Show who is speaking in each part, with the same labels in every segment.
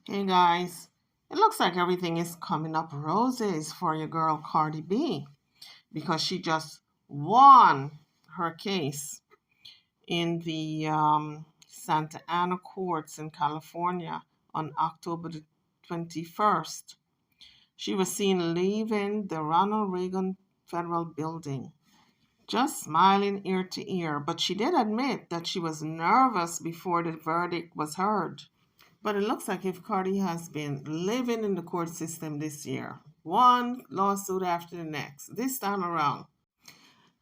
Speaker 1: Hey guys, it looks like everything is coming up roses for your girl Cardi B because she just won her case in the Santa Ana courts in California on October the 21st. She was seen leaving the Ronald Reagan Federal Building, just smiling ear to ear, but she did admit that she was nervous before the verdict was heard. But it looks like if Cardi has been living in the court system this year, one lawsuit after the next. This time around,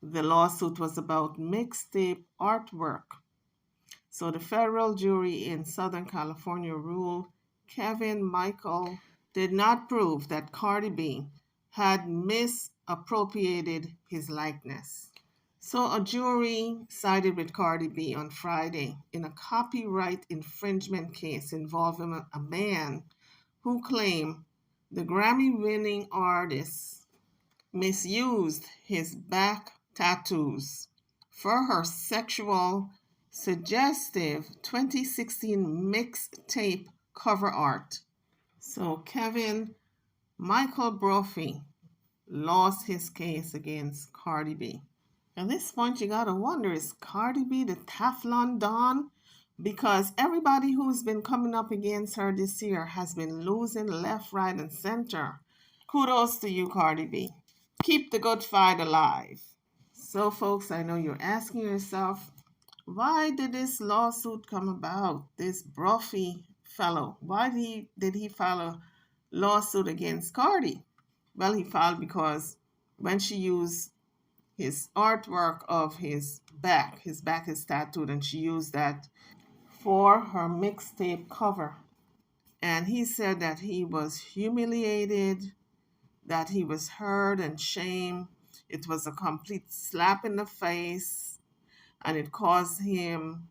Speaker 1: the lawsuit was about mixtape artwork. So the federal jury in Southern California ruled Kevin Michael did not prove that Cardi B had misappropriated his likeness. So a jury sided with Cardi B on Friday in a copyright infringement case involving a man who claimed the Grammy-winning artist misused his back tattoos for her sexual suggestive 2016 mixtape cover art. So Kevin Michael Brophy lost his case against Cardi B. At this point, you gotta wonder, is Cardi B the Teflon Don? Because everybody who's been coming up against her this year has been losing left, right, and center. Kudos to you, Cardi B. Keep the good fight alive. So, folks, I know you're asking yourself, why did this lawsuit come about? This Brophy fellow, why did he file a lawsuit against Cardi? Well, he filed because when she used his artwork of his back is tattooed, and she used that for her mixtape cover. And he said that he was humiliated, that he was hurt and shamed. It was a complete slap in the face, and it caused him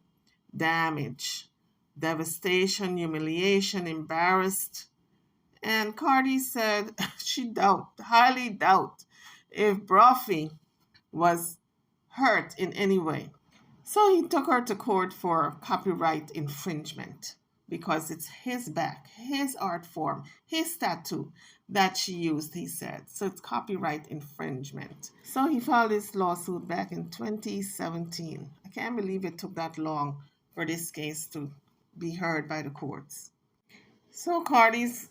Speaker 1: damage, devastation, humiliation, embarrassed. And Cardi said she highly doubt if Brophy was hurt in any way. So he took her to court for copyright infringement because it's his back, his art form, his tattoo that she used, he said. So it's copyright infringement. So he filed this lawsuit back in 2017. I can't believe it took that long for this case to be heard by the courts. So Cardi's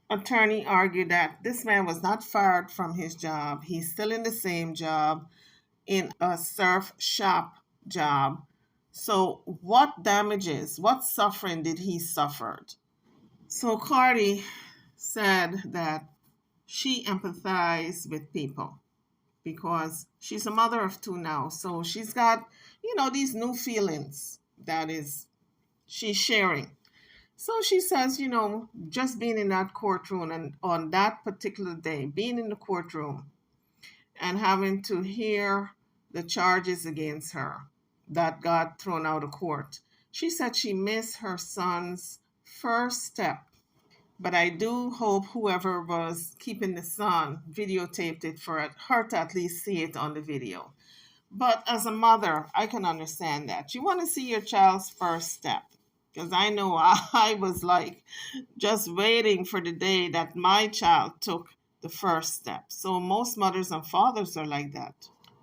Speaker 1: attorney argued that this man was not fired from his job. He's still in the same job, in a surf shop job. So what damages, what suffering did he suffer? So Cardi said that she empathized with people because she's a mother of two now. So she's got, these new feelings that is she's sharing. So she says, just being in that courtroom and on that particular day, being in the courtroom and having to hear the charges against her that got thrown out of court. She said she missed her son's first step. But I do hope whoever was keeping the son videotaped it for her to at least see it on the video. But as a mother, I can understand that. You want to see your child's first step. Because I know I was like just waiting for the day that my child took the first step. So most mothers and fathers are like that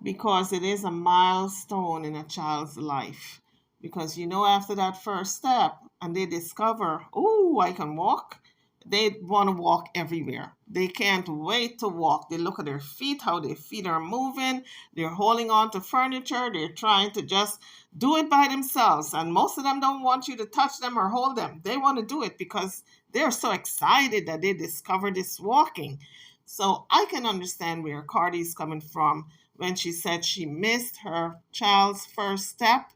Speaker 1: because it is a milestone in a child's life. Because after that first step and they discover, oh, I can walk, they want to walk everywhere. They can't wait to walk. They look at their feet, how their feet are moving. They're holding on to furniture. They're trying to just do it by themselves. And most of them don't want you to touch them or hold them. They want to do it because they're so excited that they discovered this walking. So I can understand where Cardi's coming from when she said she missed her child's first step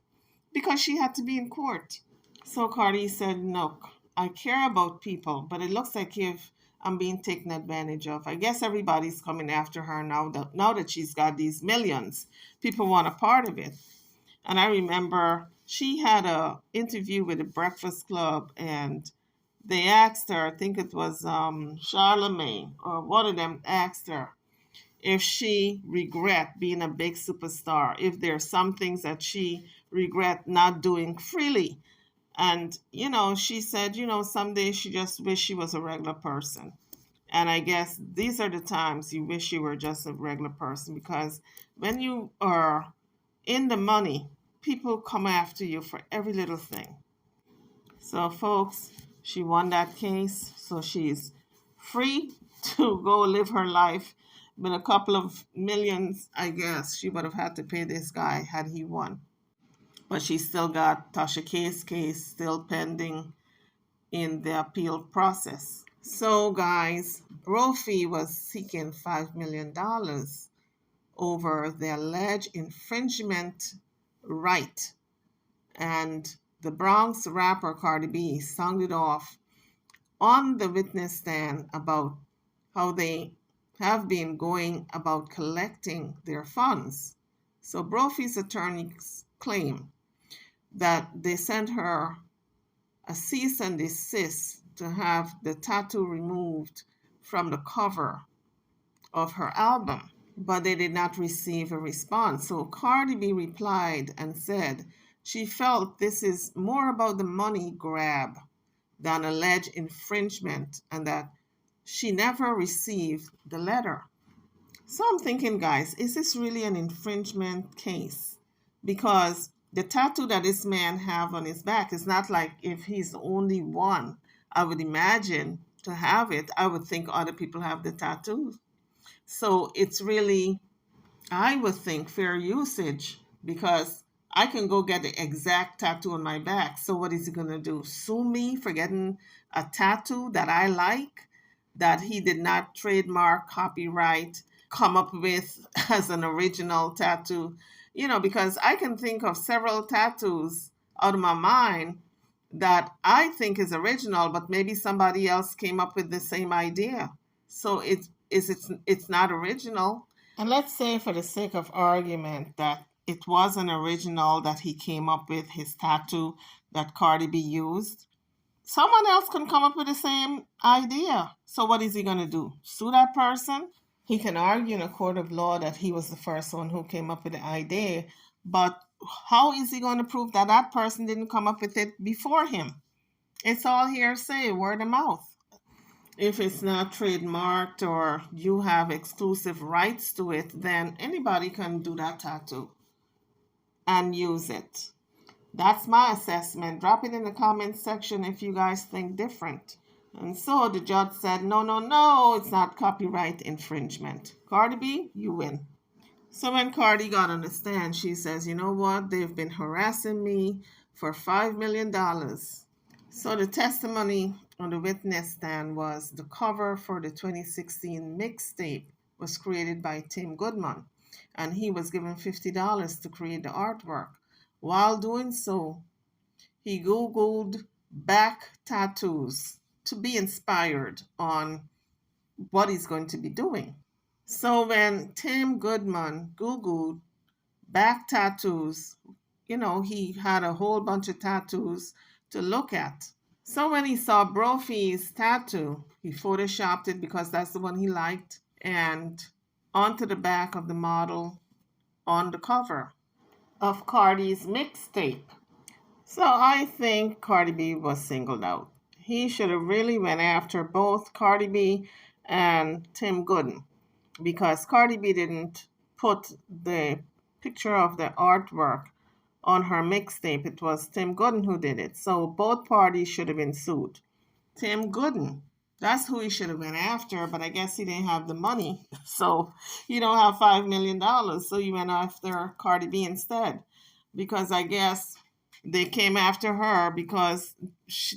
Speaker 1: because she had to be in court. So Cardi said, look, I care about people, but it looks like if I'm being taken advantage of. I guess everybody's coming after her now that she's got these millions. People want a part of it. And I remember she had a interview with the Breakfast Club, and they asked her, I think it was Charlemagne, or one of them asked her if she regret being a big superstar, if there are some things that she regret not doing freely. And, she said, someday she just wish she was a regular person. And I guess these are the times you wish you were just a regular person, because when you are in the money, people come after you for every little thing. So, folks, she won that case. So she's free to go live her life. But a couple of millions, I guess, she would have had to pay this guy had he won. But she still got Tasha K's case still pending in the appeal process. So, guys, Brophy was seeking $5 million over the alleged infringement right. And the Bronx rapper Cardi B sounded off on the witness stand about how they have been going about collecting their funds. So, Brophy's attorneys claim that they sent her a cease and desist to have the tattoo removed from the cover of her album, but they did not receive a response. So Cardi B replied and said she felt this is more about the money grab than alleged infringement, and that she never received the letter. So I'm thinking, guys, is this really an infringement case? Because the tattoo that this man have on his back is not like if he's the only one. I would imagine to have it, I would think other people have the tattoo. So it's really, I would think, fair usage, because I can go get the exact tattoo on my back. So what is he going to do? Sue me for getting a tattoo that I like, that he did not trademark, copyright, come up with as an original tattoo? Because I can think of several tattoos out of my mind that I think is original, but maybe somebody else came up with the same idea. So it's not original. And let's say, for the sake of argument, that it was an original that he came up with, his tattoo that Cardi B used. Someone else can come up with the same idea. So what is he going to do? Sue that person? He can argue in a court of law that he was the first one who came up with the idea, but how is he going to prove that that person didn't come up with it before him? It's all hearsay, word of mouth. If it's not trademarked or you have exclusive rights to it, then anybody can do that tattoo and use it. That's my assessment. Drop it in the comments section if you guys think different. And so the judge said, no, it's not copyright infringement. Cardi B, you win. So when Cardi got on the stand, she says, you know what? They've been harassing me for $5 million. So the testimony on the witness stand was the cover for the 2016 mixtape was created by Tim Goodman, and he was given $50 to create the artwork. While doing so, he Googled back tattoos to be inspired on what he's going to be doing. So when Tim Goodman Googled back tattoos, he had a whole bunch of tattoos to look at. So when he saw Brophy's tattoo, he photoshopped it because that's the one he liked, and onto the back of the model on the cover of Cardi's mixtape. So I think Cardi B was singled out. He should have really went after both Cardi B and Tim Gooden, because Cardi B didn't put the picture of the artwork on her mixtape. It was Tim Gooden who did it. So both parties should have been sued. Tim Gooden, that's who he should have went after, but I guess he didn't have the money. So you don't have $5 million. So you went after Cardi B instead, because I guess they came after her because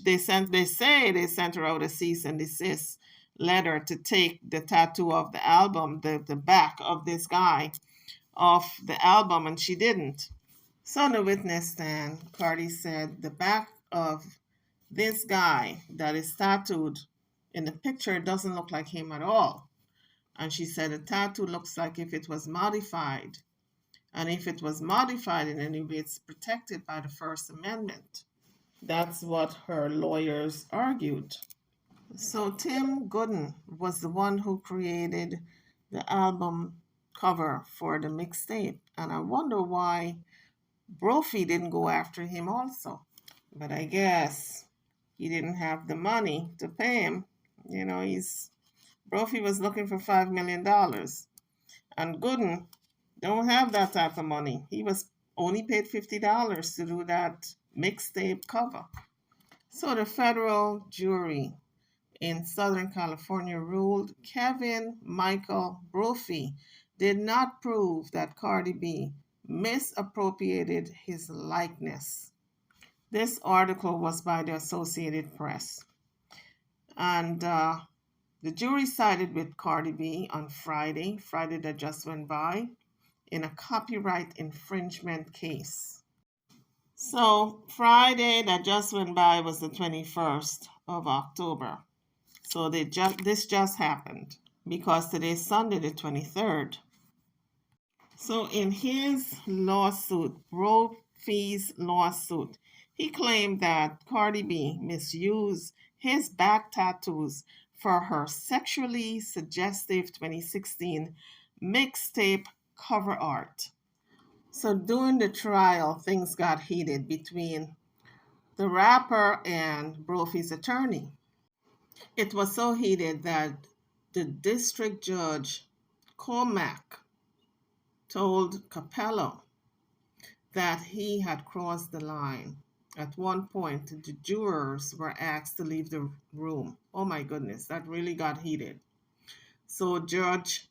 Speaker 1: they say they sent her out a cease and desist letter to take the tattoo of the album, the back of this guy off the album, and she didn't. So on the witness stand, Cardi said the back of this guy that is tattooed in the picture doesn't look like him at all. And she said the tattoo looks like if it was modified. And if it was modified in any way, it's protected by the First Amendment. That's what her lawyers argued. So Tim Gooden was the one who created the album cover for the mixtape. And I wonder why Brophy didn't go after him also. But I guess he didn't have the money to pay him. You know, Brophy was looking for $5 million. And Gooden don't have that type of money. He was only paid $50 to do that mixtape cover. So the federal jury in Southern California ruled Kevin Michael Brophy did not prove that Cardi B misappropriated his likeness. This article was by the Associated Press. And the jury sided with Cardi B on Friday that just went by, in a copyright infringement case. So Friday that just went by was the 21st of October. So this just happened because today's Sunday the 23rd. So in his lawsuit, Brophy's lawsuit, he claimed that Cardi B misused his back tattoos for her sexually suggestive 2016 mixtape cover art. So during the trial, things got heated between the rapper and Brophy's attorney. It was so heated that the district judge, Cormac, told Capello that he had crossed the line. At one point, the jurors were asked to leave the room. Oh my goodness, that really got heated. So Judge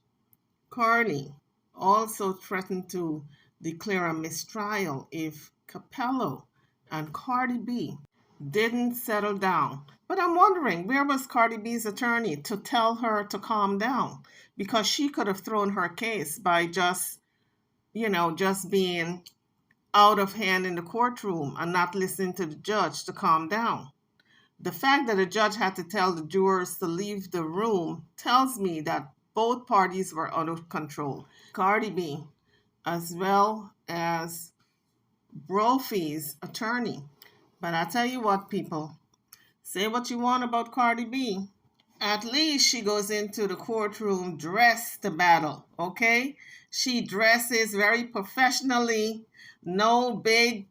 Speaker 1: Carney also threatened to declare a mistrial if Capello and Cardi B didn't settle down. But I'm wondering, where was Cardi B's attorney to tell her to calm down? Because she could have thrown her case by just being out of hand in the courtroom and not listening to the judge to calm down. The fact that the judge had to tell the jurors to leave the room tells me that both parties were out of control. Cardi B, as well as Brophy's attorney. But I tell you what, people, say what you want about Cardi B. At least she goes into the courtroom dressed to battle, okay? She dresses very professionally, no big,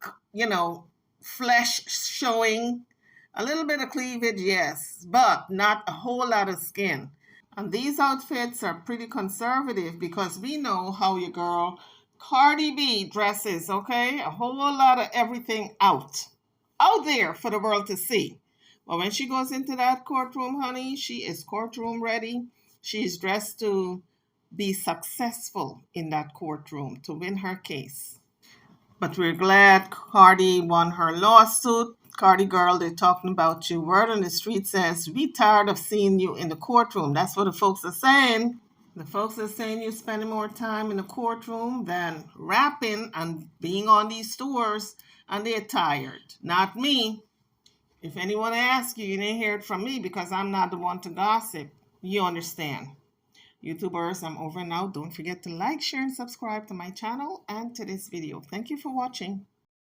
Speaker 1: flesh showing. A little bit of cleavage, yes, but not a whole lot of skin. And these outfits are pretty conservative because we know how your girl Cardi B dresses, okay? A whole lot of everything out there for the world to see. But when she goes into that courtroom, honey, she is courtroom ready. She's dressed to be successful in that courtroom, to win her case. But we're glad Cardi won her lawsuit. Cardi girl, they're talking about you. Word on the street says, we tired of seeing you in the courtroom. That's what the folks are saying. The folks are saying you're spending more time in the courtroom than rapping and being on these tours, and they're tired. Not me. If anyone asks you, you didn't hear it from me because I'm not the one to gossip. You understand. YouTubers, I'm over now. Don't forget to like, share, and subscribe to my channel and to this video. Thank you for watching.